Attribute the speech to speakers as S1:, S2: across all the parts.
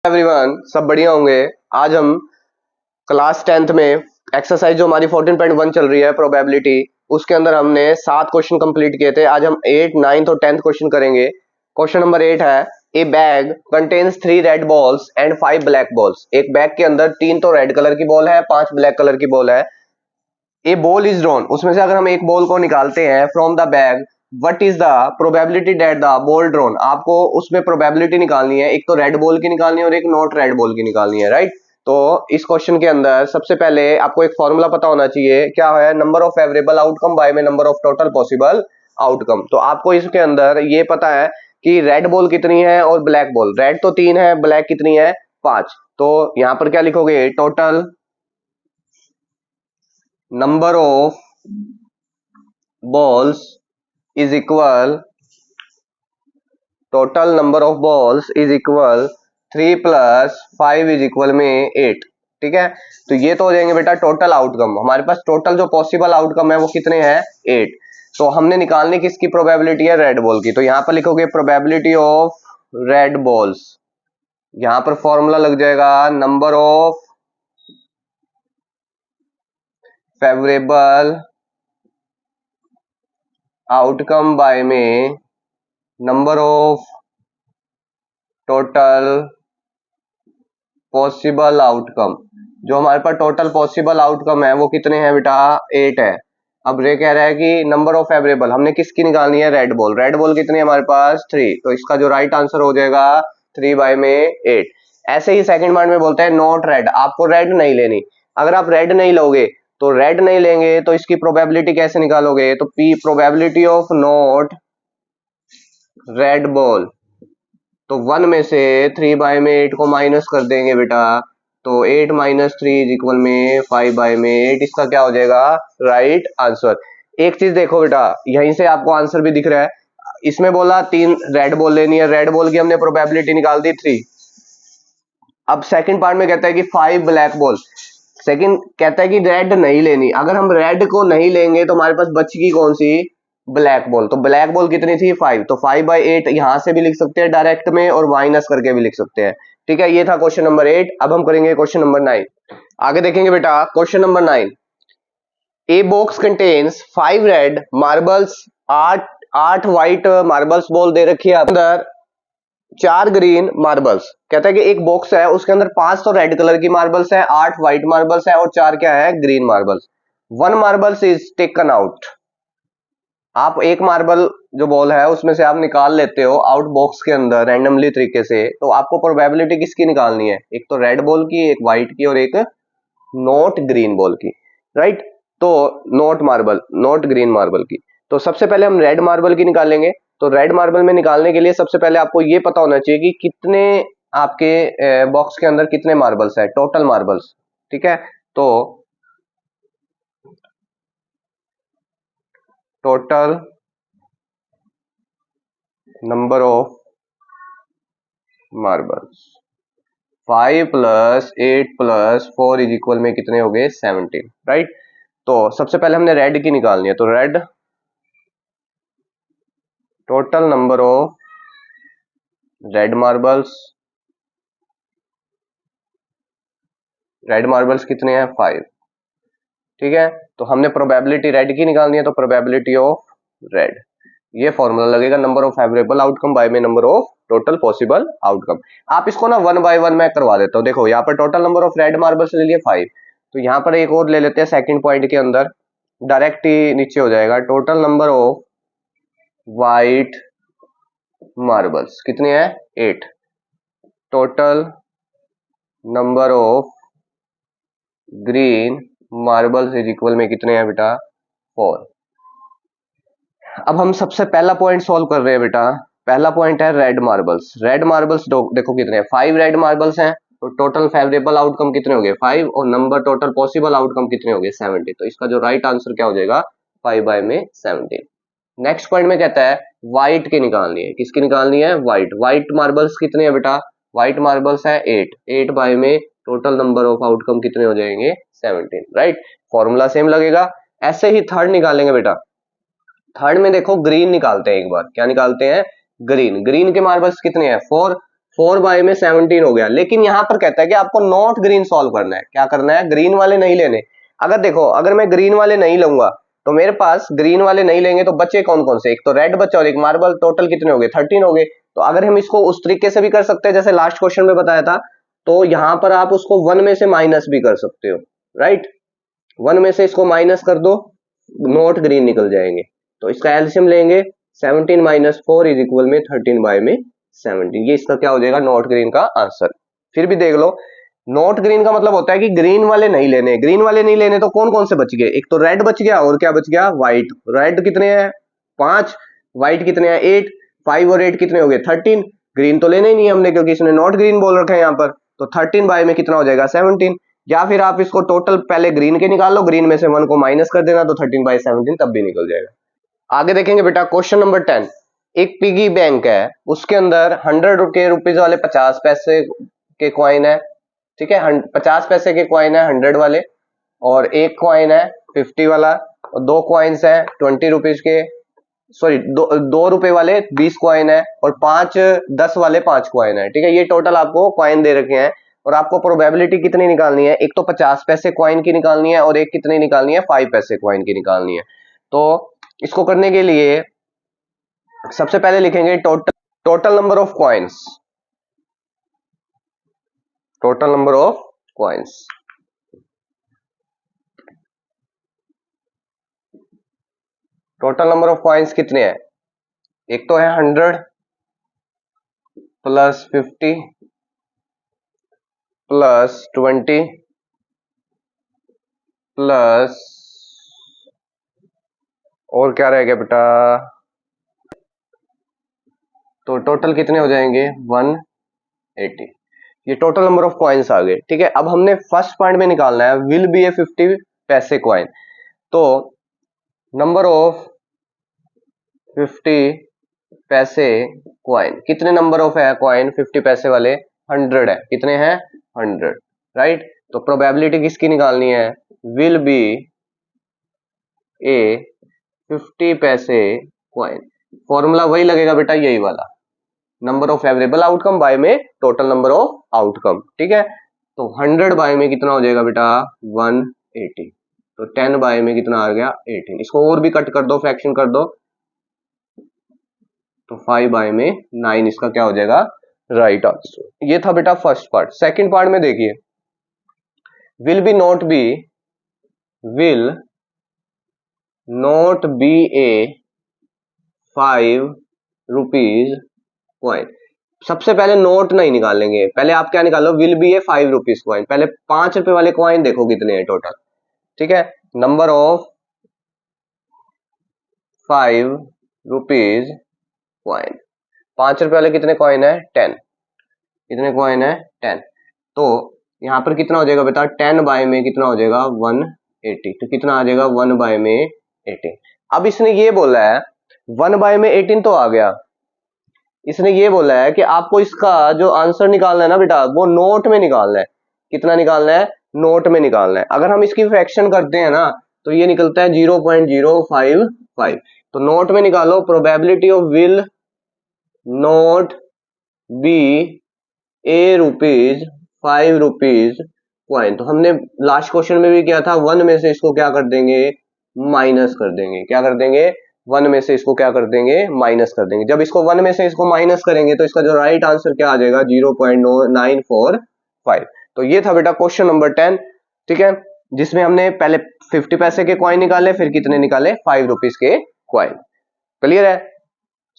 S1: Everyone, सब बढ़िया होंगे। आज हम क्लास 10th में एक्सरसाइज जो हमारी 14.1 चल रही है प्रोबेबिलिटी, उसके अंदर हमने 7 क्वेश्चन कंप्लीट किए थे। आज हम 8, 9th और 10th क्वेश्चन करेंगे। क्वेश्चन नंबर 8 है, ए bag contains 3 red balls and 5 black balls. एक बैग के अंदर 3 तो रेड कलर की बॉल है, 5 ब्लैक कलर की बॉल है। ए बॉल इज ड्रॉन, उसमें से अगर हम एक बॉल को निकालते हैं from the bag, what is the probability that the ball drawn. आपको उसमें प्रोबेबिलिटी निकालनी है, एक तो रेड बॉल की निकालनी है और एक नॉट रेड बॉल की निकालनी है, राइट। तो इस क्वेश्चन के अंदर सबसे पहले आपको एक फॉर्मूला पता होना चाहिए, क्या है, number of favourable outcome by में number of total possible outcome. तो आपको इसके अंदर ये पता है कि रेड बॉल कितनी है और ब्लैक बॉल, रेड तो 3 है, ब्लैक कितनी है 5। तो यहां पर क्या लिखोगे, total number of balls is equal, total number of balls is equal 3 plus 5 is equal में 8। ठीक है, तो ये तो हो जाएंगे बेटा टोटल आउटकम। हमारे पास टोटल जो पॉसिबल आउटकम है वो कितने हैं, 8। तो हमने निकालने किसकी प्रोबेबिलिटी है, रेड बॉल की। तो यहां पर लिखोगे प्रोबेबिलिटी ऑफ रेड बॉल्स, यहां पर फॉर्मूला लग जाएगा number of favourable outcome by में number of total possible outcome. जो हमारे पास टोटल पॉसिबल आउटकम है वो कितने हैं बेटा, 8 है। अब ये कह रहा है कि नंबर ऑफ फेवरेबल हमने किसकी निकालनी है, रेड बॉल। रेड बॉल कितनी है हमारे पास, 3। तो इसका जो राइट आंसर हो जाएगा 3 बाय में 8। ऐसे ही सेकंड पार्ट में बोलते हैं नॉट रेड, आपको रेड नहीं लेनी। अगर आप रेड नहीं लोगे तो रेड नहीं लेंगे तो इसकी प्रोबेबिलिटी कैसे निकालोगे, तो P probability of not red ball, तो 1 में से 3 बाय में 8 को माइनस कर देंगे बेटा, तो 8 माइनस 3 इज इक्वल में 5 बाय में 8। इसका क्या हो जाएगा, राइट आंसर। एक चीज देखो बेटा, यहीं से आपको आंसर भी दिख रहा है। इसमें बोला 3 रेड बॉल लेनी है, रेड बॉल की हमने प्रोबेबिलिटी निकाल दी 3। अब सेकंड पार्ट में कहता है कि 5 ब्लैक बॉल, सेकंड कहता है कि रेड नहीं लेनी। अगर हम रेड को नहीं लेंगे तो हमारे पास बचेगी कौन सी, ब्लैक बॉल। तो ब्लैक बॉल कितनी थी, 5। तो 5 बाई 8 यहां से भी लिख सकते हैं डायरेक्ट में और माइनस करके भी लिख सकते हैं। ठीक है, ये था क्वेश्चन नंबर 8। अब हम करेंगे क्वेश्चन नंबर 9। आगे देखेंगे बेटा, question number 9, a box contains 5 red marbles, 8 white marbles ball दे रखी है, अंदर 4 ग्रीन मार्बल्स। कहता है कि एक बॉक्स है, उसके अंदर 5 तो रेड कलर की मार्बल्स है, 8 व्हाइट मार्बल्स है और 4 क्या है, green marbles. 1 marbles is taken out. आप एक मार्बल जो बॉल है उसमें से आप निकाल लेते हो आउट बॉक्स के अंदर रैंडमली तरीके से। तो आपको प्रोबेबिलिटी किसकी निकालनी है, एक तो रेड बॉल की, एक व्हाइट की और एक नॉट ग्रीन बॉल की, राइट। तो not marble, not green marble की। तो सबसे पहले हम रेड मार्बल की निकालेंगे। तो रेड मार्बल में निकालने के लिए सबसे पहले आपको ये पता होना चाहिए कि कितने आपके बॉक्स के अंदर कितने मार्बल्स है, टोटल मार्बल्स। ठीक है, तो total number of marbles 5 plus 8 plus 4 is equal में कितने हो गए, 17, राइट। तो सबसे पहले हमने रेड की निकालनी है। तो red, total number of red marbles, red marbles कितने हैं, 5। ठीक है, तो हमने प्रोबेबिलिटी रेड की निकालनी है, तो प्रोबेबिलिटी ऑफ रेड, ये फॉर्मूला लगेगा number of favourable outcome by में number of total possible outcome. आप इसको ना 1 बाय 1 मैं करवा देता हूं। देखो यहाँ पर total number of red marbles ले लिए 5, तो यहाँ पर एक और ले लेते हैं सेकंड पॉइंट के अंदर, डायरेक्ट ही नीचे हो जाएगा। Total number of white marbles कितने हैं, 8। Total number of green marbles is equal में कितने हैं बेटा, 4। अब हम सबसे पहला पॉइंट सॉल्व कर रहे हैं बेटा। पहला पॉइंट है रेड मार्बल्स। रेड मार्बल्स देखो कितने हैं, 5 रेड मार्बल्स हैं। तो टोटल फेवरेबल आउटकम कितने हो गए, 5, और नंबर टोटल पॉसिबल आउटकम कितने हो गए, 70। तो इसका जो राइट आंसर क्या हो जाएगा, 5 बाय में 70। नेक्स्ट पॉइंट में कहता है व्हाइट की निकालनी है। किसकी निकालनी है, व्हाइट। व्हाइट मार्बल्स कितने हैं बेटा, व्हाइट मार्बल्स है 8। 8 बाय में टोटल नंबर ऑफ आउटकम कितने हो जाएंगे, 17, राइट। फॉर्मूला सेम लगेगा। ऐसे ही थर्ड निकालेंगे बेटा। थर्ड में देखो ग्रीन निकालते हैं एक बार। क्या निकालते हैं, ग्रीन। ग्रीन के मार्बल्स कितने हैं, 4। 4 बाय में 17 हो गया। लेकिन यहाँ पर कहता है कि आपको नॉट ग्रीन सॉल्व करना है। क्या करना है? ग्रीन वाले नहीं लेने। अगर देखो, अगर मैं ग्रीन वाले नहीं लूंगा तो मेरे पास ग्रीन वाले नहीं लेंगे तो बचे कौन कौन से? एक तो रेड बचा और एक मार्बल। टोटल कितने हो गए? 13 हो गए। तो अगर हम इसको उस तरीके से भी कर सकते हैं जैसे लास्ट क्वेश्चन में बताया था, तो यहां पर आप उसको 1 में से माइनस भी कर सकते हो, राइट। 1 में से इसको माइनस कर दो, नॉट ग्रीन निकल जाएंगे। तो इसका एलसीएम लेंगे, 17 माइनस 4 इज इक्वल में 13 बाय में 17। ये इसका क्या हो जाएगा? नॉट ग्रीन का आंसर। फिर भी देख लो, नॉट ग्रीन का मतलब होता है कि ग्रीन वाले नहीं लेने। ग्रीन वाले नहीं लेने तो कौन कौन से बच गए? एक तो रेड बच गया और क्या बच गया? व्हाइट। रेड कितने हैं? 5। व्हाइट कितने हैं? 8। 5 और 8 कितने हो गए? 13। ग्रीन तो लेना ही नहीं हमने क्योंकि इसने नॉट ग्रीन बोल रखा है यहाँ पर। तो 13 बाय में कितना हो जाएगा? 17। या फिर आप इसको टोटल पहले ग्रीन के निकाल लो, ग्रीन में से 1 को माइनस कर देना तो 13 बाय 17 तब भी निकल जाएगा। आगे देखेंगे बेटा क्वेश्चन नंबर 10। एक पिगी बैंक है, उसके अंदर 100 के रुपीज वाले 50 पैसे के कॉइन है, ठीक है। 50 पैसे के कॉइन है 100 वाले, और एक कॉइन है 50 वाला, और 2 कॉइन्स है 20 रुपीज के, सॉरी 2 रुपए वाले 20 कॉइन है, और 5 10 वाले 5 कॉइन है, ठीक है। ये टोटल आपको कॉइन दे रखे हैं और आपको प्रोबेबिलिटी कितनी निकालनी है? एक तो 50 पैसे कॉइन की निकालनी है और एक कितनी निकालनी है? 5 पैसे कॉइन की निकालनी है। तो इसको करने के लिए सबसे पहले लिखेंगे total number of coins. Total number of coins, total number of coins कितने हैं? एक तो है 100 प्लस 50 प्लस 20 प्लस, और क्या रह गया बेटा? तो टोटल कितने हो जाएंगे? 180। ये टोटल नंबर ऑफ कॉइन्स आ गए, ठीक है। अब हमने फर्स्ट पॉइंट में निकालना है विल बी ए 50 पैसे कॉइन। तो नंबर ऑफ 50 पैसे कॉइन, कितने नंबर ऑफ है कॉइन 50 पैसे वाले? 100 है। कितने हैं? 100, राइट। तो प्रोबेबिलिटी किसकी निकालनी है? विल बी ए 50 पैसे कॉइन। फॉर्मूला वही लगेगा बेटा, यही वाला, नंबर ऑफ एवरेबल आउटकम बाय में टोटल नंबर ऑफ आउटकम, ठीक है। तो 100 बाय में कितना हो जाएगा बेटा? 180। तो 10 बाय में कितना आ गया? 18। इसको और भी कट कर दो, फ्रैक्शन कर दो, तो 5 बाय में 9 इसका क्या हो जाएगा? Right answer. ये था बेटा फर्स्ट पार्ट। सेकंड पार्ट में देखिए, will be not be, will not be A 5 rupees coin. सबसे पहले नोट नहीं निकालेंगे, पहले आप क्या निकालो? Will be A 5 rupees coin. पहले 5 रुपए वाले कॉइन देखो कितने हैं टोटल, ठीक है। नंबर ऑफ 5 रुपीज कॉइन, 5 रुपए वाले कितने कॉइन है? 10। कितने कॉइन है? 10। तो यहां पर कितना हो जाएगा बेटा? 10 बाय में कितना हो जाएगा? 180। तो कितना आ जाएगा? 1 बाय में 18। अब इसने ये बोला है 1 बाय में 18 तो आ गया, इसने ये बोला है कि आपको इसका जो आंसर निकालना है ना बेटा, वो नोट में निकालना है। कितना निकालना है? नोट में निकालना है। अगर हम इसकी फ्रैक्शन करते हैं ना तो ये निकलता है 0.055। तो नोट में निकालो, probability of will note be a rupees 5 rupees coin. तो हमने लास्ट क्वेश्चन में भी किया था, 1 में से इसको क्या कर देंगे? माइनस कर देंगे। क्या कर देंगे? 1 में से इसको क्या कर देंगे? माइनस कर देंगे। जब इसको 1 में से इसको माइनस करेंगे तो इसका जो राइट आंसर क्या आ जाएगा? 0.945। तो ये था बेटा क्वेश्चन नंबर 10, ठीक है, जिसमें हमने पहले 50 पैसे के कॉइन निकाले, फिर कितने निकाले? 5 रुपीज के कॉइन। क्लियर है?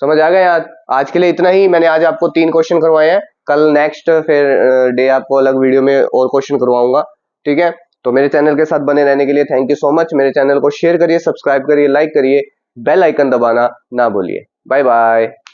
S1: समझ आ गया? आज के लिए इतना ही। मैंने आज आपको 3 क्वेश्चन करवाए हैं, कल नेक्स्ट फिर डे आपको अलग वीडियो में और क्वेश्चन करवाऊंगा, ठीक है। तो मेरे चैनल के साथ बने रहने के लिए थैंक यू सो मच। मेरे चैनल को शेयर करिए, सब्सक्राइब करिए, लाइक करिए, बेल आइकन दबाना ना भूलिए। Bye bye.